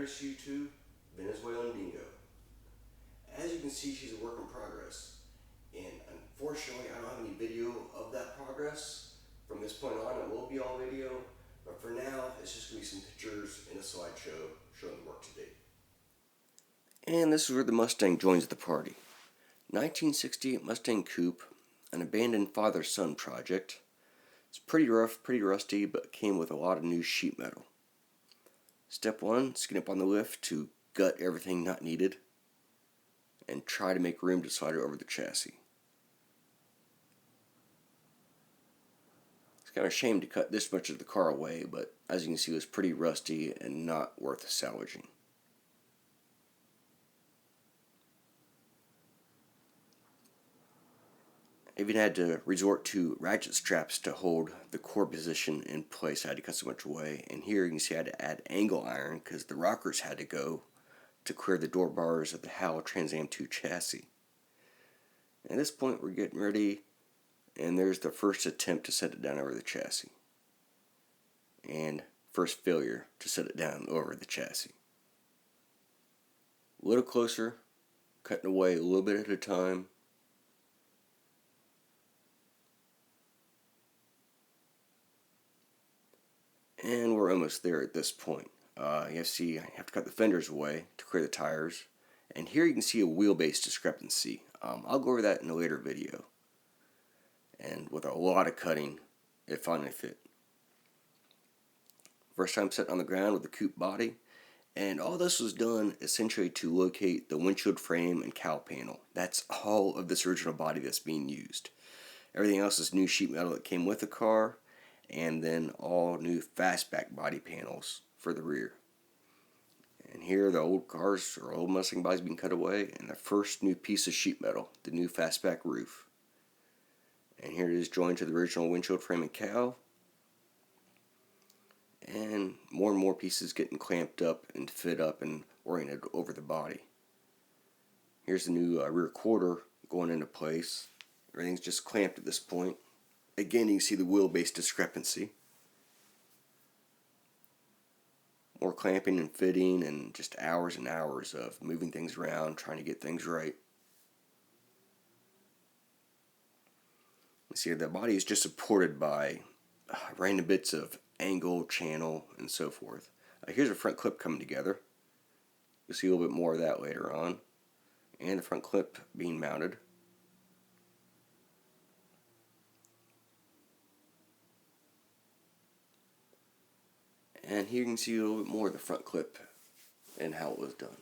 introduce you to Venezuelan dingo. As you can see, she's a work in progress. And unfortunately, I don't have any video of that progress. From this point on, it will be all video. But for now, it's just going to be some pictures in a slideshow showing the work to date. And this is where the Mustang joins the party. 1968 Mustang Coupe, an abandoned father-son project. It's pretty rough, pretty rusty, but came with a lot of new sheet metal. Step 1, skin up on the lift to gut everything not needed and try to make room to slide it over the chassis. It's kind of a shame to cut this much of the car away, but as you can see, it was pretty rusty and not worth salvaging. I even had to resort to ratchet straps to hold the core position in place. I had to cut so much away. And here you can see I had to add angle iron because the rockers had to go to clear the door bars of the Howe TA2 chassis. At this point we're getting ready, and there's the first attempt to set it down over the chassis. And first failure to set it down over the chassis. A little closer, cutting away a little bit at a time. And we're almost there at this point. You see, I have to cut the fenders away to clear the tires. And here you can see a wheelbase discrepancy. I'll go over that in a later video. And with a lot of cutting, it finally fit. First time sitting on the ground with the coupe body. And all this was done essentially to locate the windshield frame and cowl panel. That's all of this original body that's being used. Everything else is new sheet metal that came with the car. And then all new fastback body panels for the rear. And here the old cars or old Mustang bodies being cut away, and the first new piece of sheet metal, the new fastback roof. And here it is joined to the original windshield frame and cowl. And more pieces getting clamped up and fit up and oriented over the body. Here's the new rear quarter going into place. Everything's just clamped at this point. Again, you can see the wheelbase discrepancy. More clamping and fitting and just hours and hours of moving things around, trying to get things right. You see the body is just supported by random bits of angle, channel, and so forth. Here's a front clip coming together. You'll see a little bit more of that later on. And the front clip being mounted. And here you can see a little bit more of the front clip and how it was done.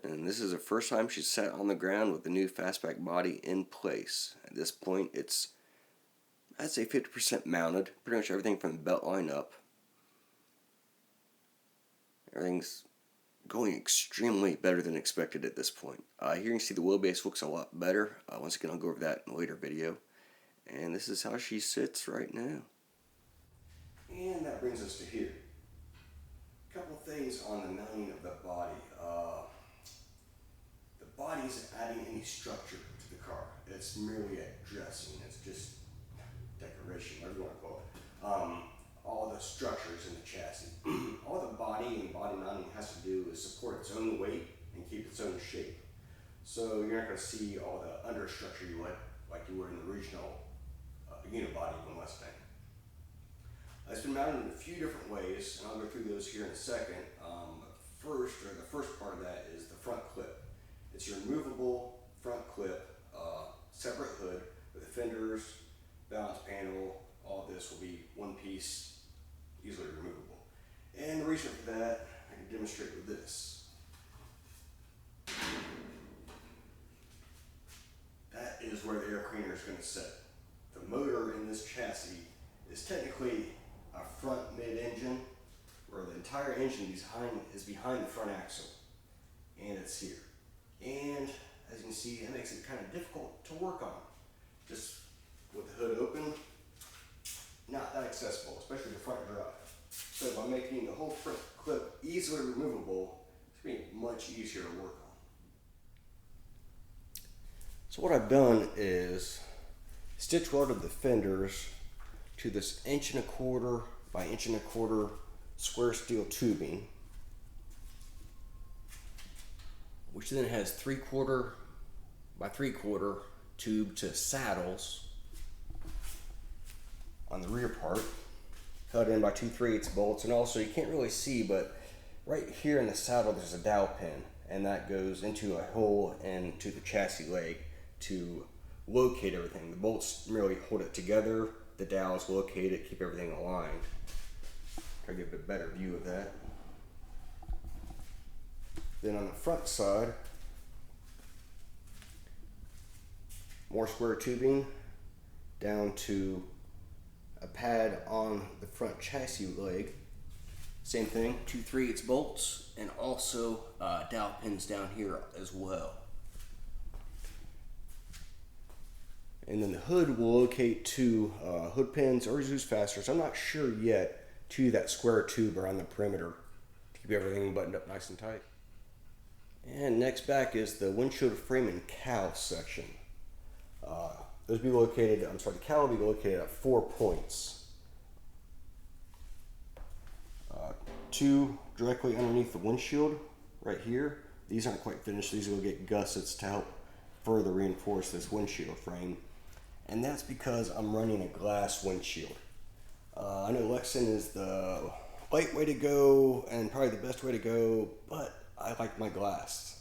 And this is the first time she's sat on the ground with the new fastback body in place. At this point it's, I'd say 50% mounted. Pretty much everything from the belt line up. Everything's going extremely better than expected at this point. Here you can see the wheelbase looks a lot better. Once again, I'll go over that in a later video. And this is how she sits right now. And that brings us to here. A couple things on the mounting of the body. The body isn't adding any structure to the car. It's merely a dressing. It's just decoration, whatever you want to call it. All the structures in the chassis. All the body and body mounting has to do is support its own weight and keep its own shape. So you're not going to see all the understructure you would like you would in the original unibody of the Mustang. It's been mounted in a few different ways, and I'll go through those here in a second. The first part of that is the front clip. It's your removable front clip, separate hood with the fenders, balance panel. All this will be one piece, easily removable. And the reason for that, I can demonstrate with this. That is where the air cleaner is going to sit. The motor in this chassis is technically a front mid-engine, where the entire engine is behind the front axle. And it's here. And as you can see, it makes it kind of difficult to work on. Just with the hood open, not that accessible, especially the front drive. So by making the whole front clip easily removable, it's going to be much easier to work So what I've done is stitch welded the fenders to this 1¼ by 1¼ square steel tubing, which then has 3/4 by 3/4 tube to saddles on the rear part, held in by 2/3 bolts. And also, you can't really see, but right here in the saddle there's a dowel pin, and that goes into a hole into the chassis leg to locate everything. The bolts merely hold it together, the dowels locate it, keep everything aligned. Try to get a bit better view of that. Then on the front side, more square tubing down to a pad on the front chassis leg. Same thing, 2/3 bolts, and also dowel pins down here as well. And then the hood will locate to hood pins or use fasteners, I'm not sure yet, to that square tube around the perimeter to keep everything buttoned up nice and tight. And next back is the windshield frame and cowl section. Those will be located, the cowl will be located at 4 points. 2 directly underneath the windshield right here. These aren't quite finished, these will get gussets to help further reinforce this windshield frame. And that's because I'm running a glass windshield. I know Lexan is the light way to go and probably the best way to go, but I like my glass.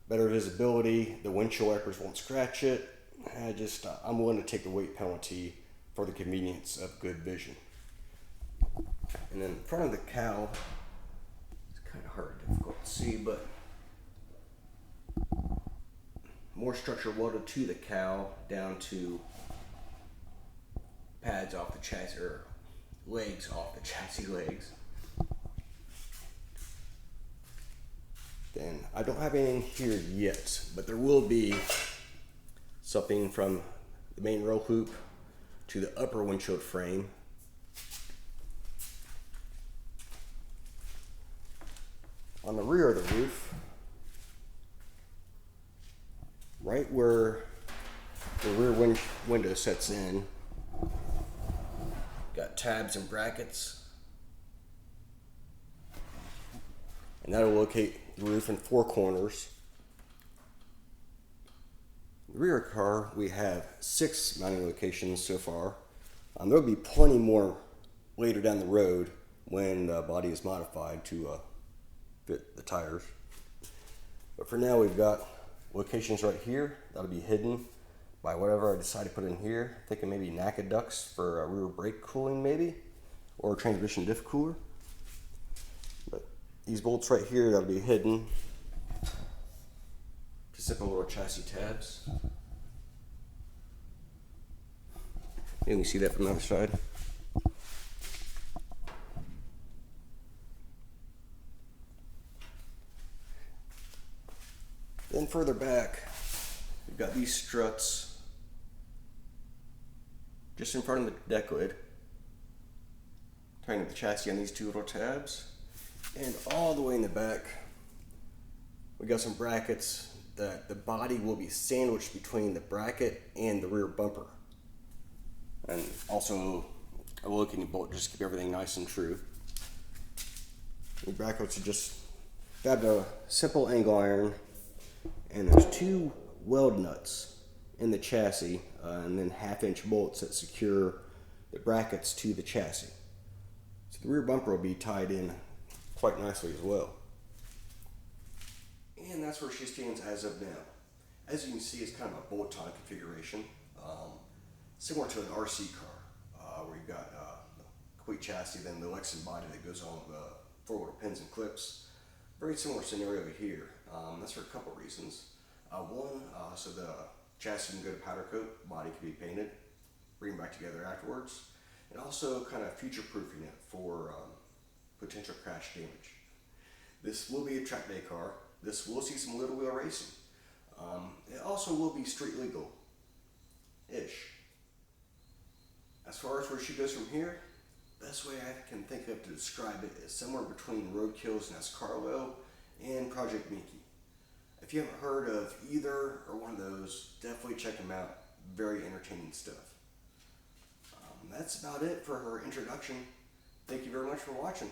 Better visibility, the windshield wipers won't scratch it. I'm willing to take the weight penalty for the convenience of good vision. And then in front of the cowl, it's kind of difficult to see, but more structure welded to the cowl down to pads off the chassis, or legs off the chassis legs. Then I don't have anything here yet, but there will be something from the main roll hoop to the upper windshield frame. On the rear of the roof, right where the rear window sets in, got tabs and brackets, and that'll locate the roof in 4 corners. The rear car, we have 6 mounting locations so far. There'll be plenty more later down the road when the body is modified to fit the tires. But for now, we've got locations right here that'll be hidden by whatever I decide to put in here. Thinking maybe NACA ducts for rear brake cooling maybe, or transmission diff cooler. But these bolts right here that'll be hidden. Just simple little chassis tabs. You can see that from the other side. Then further back, we've got these struts just in front of the deck lid, tying up the chassis on these 2 little tabs, and all the way in the back, we got some brackets that the body will be sandwiched between the bracket and the rear bumper, and also a locking bolt just to keep everything nice and true. The brackets are just grabbed a simple angle iron, and there's 2 weld nuts in the chassis, and then 1/2-inch bolts that secure the brackets to the chassis. So the rear bumper will be tied in quite nicely as well. And that's where she stands as of now. As you can see, it's kind of a bolt-on configuration, similar to an RC car, where you've got the complete chassis, then the Lexan body that goes on with 4 little pins and clips. Very similar scenario here. That's for a couple reasons. One, so the chassis can go to powder coat, body can be painted, bring it back together afterwards, and also kind of future-proofing it for potential crash damage. This will be a track day car. This will see some little wheel racing. It also will be street legal-ish. As far as where she goes from here, best way I can think of to describe it is somewhere between Roadkill's Nascarlo and Project Mickey. If you haven't heard of either or one of those, definitely check them out. Very entertaining stuff. That's about it for her introduction. Thank you very much for watching.